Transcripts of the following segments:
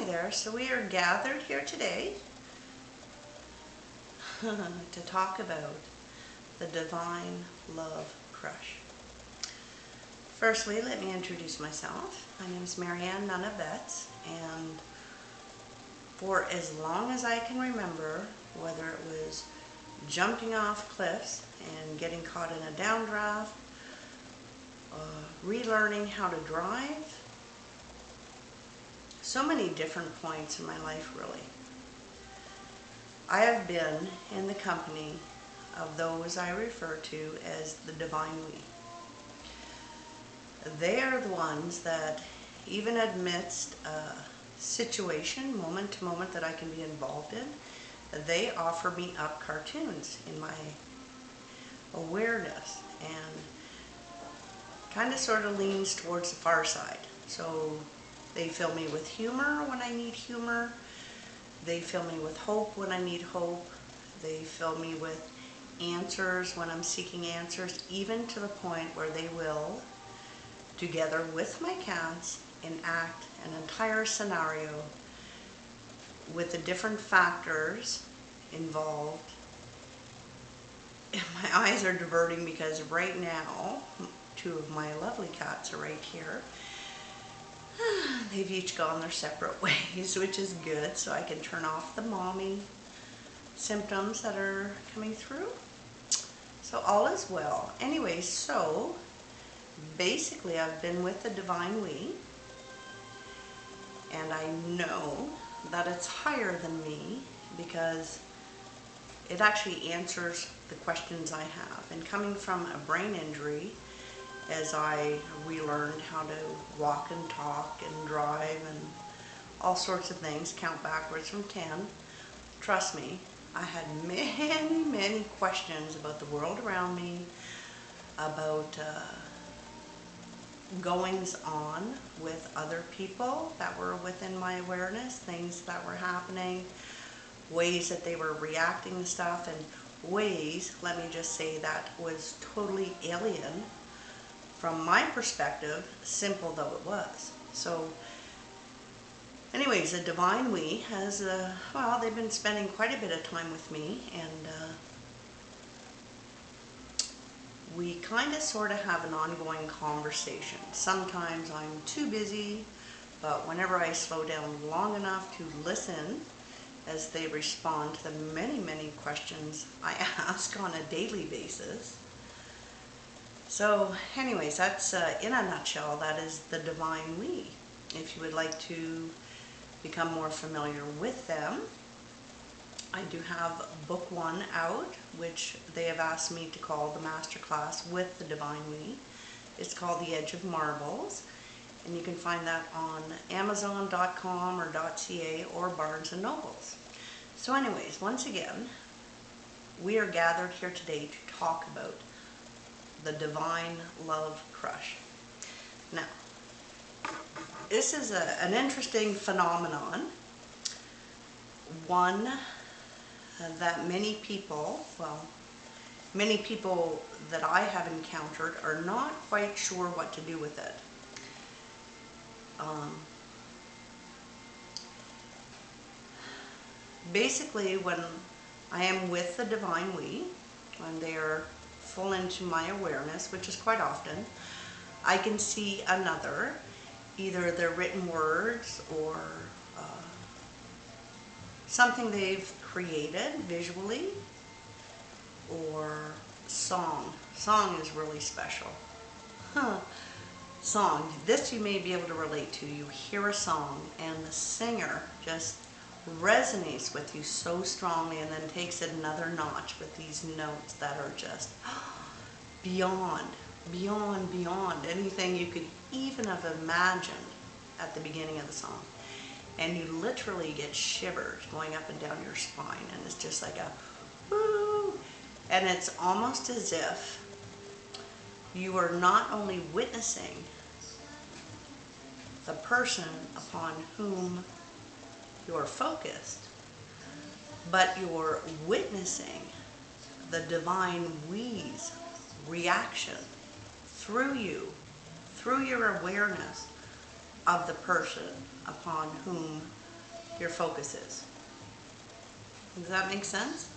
there. So we are gathered here today to talk about the divine love crush. Firstly, let me introduce myself. My name is Marianne Nunna Betts, and for as long as I can remember, whether it was jumping off cliffs and getting caught in a downdraft, relearning how to drive, so many different points in my life really, I have been in the company of those I refer to as the divine we. They are the ones that, even amidst a situation, moment to moment that I can be involved in, they offer me up cartoons in my awareness and kind of sort of leans towards the far side. So they fill me with humor when I need humor. They fill me with hope when I need hope. They fill me with answers when I'm seeking answers, even to the point where they will, together with my cats, enact an entire scenario with the different factors involved. And my eyes are diverting because right now, two of my lovely cats are right here. They've each gone their separate ways, which is good, so I can turn off the mommy symptoms that are coming through. So all is well. Anyway, so basically I've been with the divine we, and I know that it's higher than me because it actually answers the questions I have. And coming from a brain injury, as I relearned how to walk and talk and drive and all sorts of things, count backwards from 10, trust me, I had many, many questions about the world around me, about goings on with other people that were within my awareness, things that were happening, ways that they were reacting to stuff, and ways, let me just say, that was totally alien from my perspective, simple though it was. So anyways, the divine we has, well, they've been spending quite a bit of time with me, and we kind of sort of have an ongoing conversation. Sometimes I'm too busy, but whenever I slow down long enough to listen as they respond to the many, many questions I ask on a daily basis. So anyways, that's in a nutshell, that is the divine we. If you would like to become more familiar with them, I do have book 1 out, which they have asked me to call the masterclass with the divine we. It's called The Edge of Marbles, and you can find that on Amazon.com or .ca or Barnes & Nobles. So anyways, once again, we are gathered here today to talk about the divine love crush. Now, this is an interesting phenomenon, one that many people, well, many people that I have encountered are not quite sure what to do with it. Basically, when I am with the divine we, when they are full into my awareness, which is quite often, I can see another, either their written words or something they've created visually, or song. Song is really special. Song. This you may be able to relate to. You hear a song and the singer just resonates with you so strongly and then takes it another notch with these notes that are just beyond anything you could even have imagined at the beginning of the song. And you literally get shivers going up and down your spine, and it's just like a woo, and it's almost as if you are not only witnessing the person upon whom you're focused, but you're witnessing the divine we's reaction through you, through your awareness of the person upon whom your focus is. Does that make sense?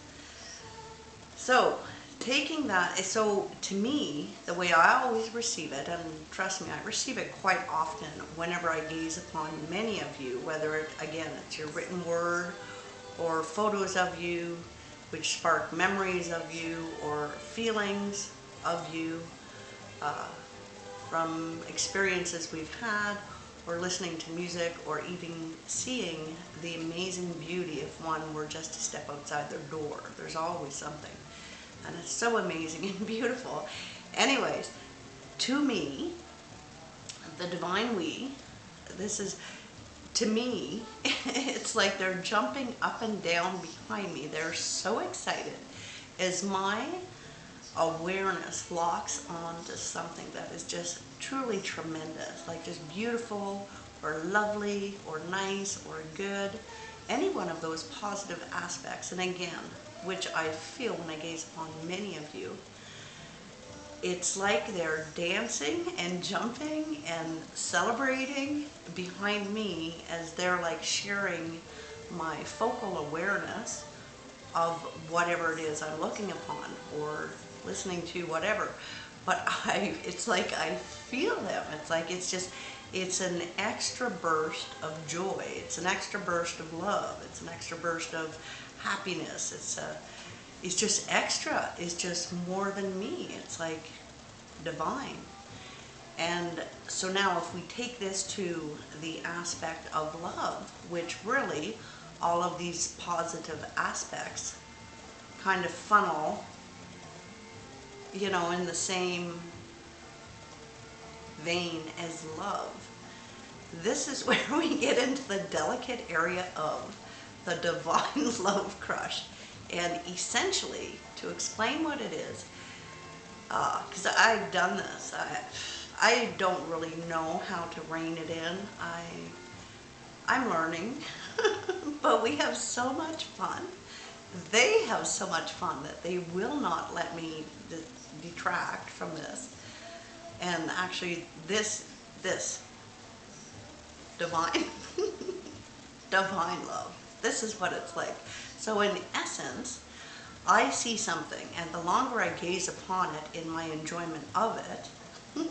So taking that, so to me, the way I always receive it, and trust me, I receive it quite often whenever I gaze upon many of you, whether it, again, it's your written word or photos of you, which spark memories of you or feelings of you from experiences we've had, or listening to music, or even seeing the amazing beauty if one were just to step outside their door. There's always something. And it's so amazing and beautiful. Anyways, to me, the divine we, this is, to me, it's like they're jumping up and down behind me. They're so excited as my awareness locks onto something that is just truly tremendous, like just beautiful or lovely or nice or good, any one of those positive aspects. And again, which I feel when I gaze upon many of you, it's like they're dancing and jumping and celebrating behind me as they're like sharing my focal awareness of whatever it is I'm looking upon or listening to, whatever. But it's like I feel them. It's like it's an extra burst of joy. It's an extra burst of love. It's an extra burst of happiness. It's just extra. It's just more than me. It's like divine. And so now if we take this to the aspect of love, which really all of these positive aspects kind of funnel, you know, in the same vein as love. This is where we get into the delicate area of the divine love crush. And essentially, to explain what it is, because I've done this, I don't really know how to rein it in. I'm learning, but we have so much fun. They have so much fun that they will not let me detract from this. And actually this divine divine love, this is what it's like. So in essence, I see something, and the longer I gaze upon it in my enjoyment of it,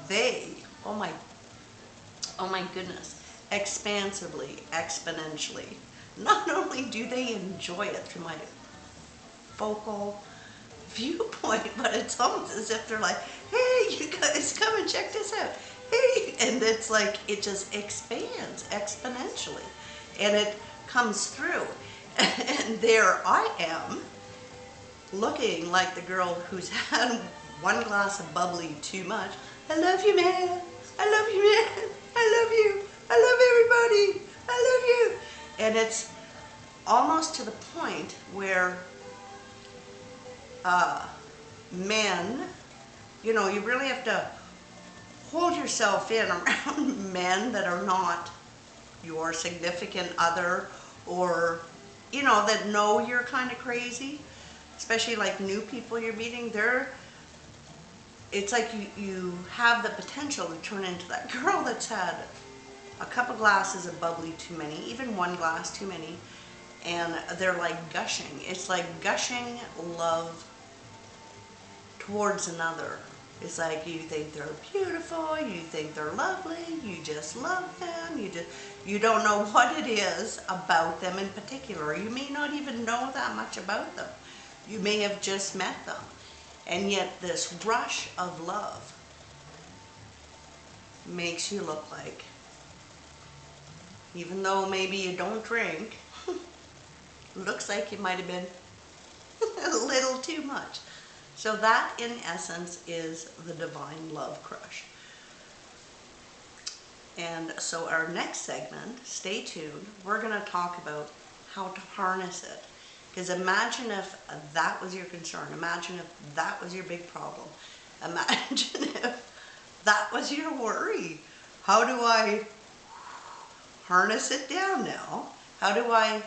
they, oh my goodness, expansively, exponentially, not only do they enjoy it through my focal viewpoint, but it's almost as if they're like, hey, you guys, come and check this out. Hey, and it's like it just expands exponentially, and it comes through. And there I am, looking like the girl who's had one glass of bubbly too much. I love you, man. I love you, man. I love you. I love everybody. I love you. And it's almost to the point where men, you know, you really have to hold yourself in around men that are not your significant other, or, you know, that know you're kind of crazy, especially like new people you're meeting. It's like you have the potential to turn into that girl that's had a couple glasses of bubbly too many, even one glass too many, and they're like gushing. It's like gushing love towards another. It's like you think they're beautiful, you think they're lovely, you just love them, you don't know what it is about them in particular. You may not even know that much about them. You may have just met them. And yet this rush of love makes you look like, even though maybe you don't drink, looks like you might have been a little too much. So that, in essence, is the divine love crush. And so our next segment, stay tuned, we're going to talk about how to harness it. Because imagine if that was your concern. Imagine if that was your big problem. Imagine if that was your worry. How do I harness it down now? How do I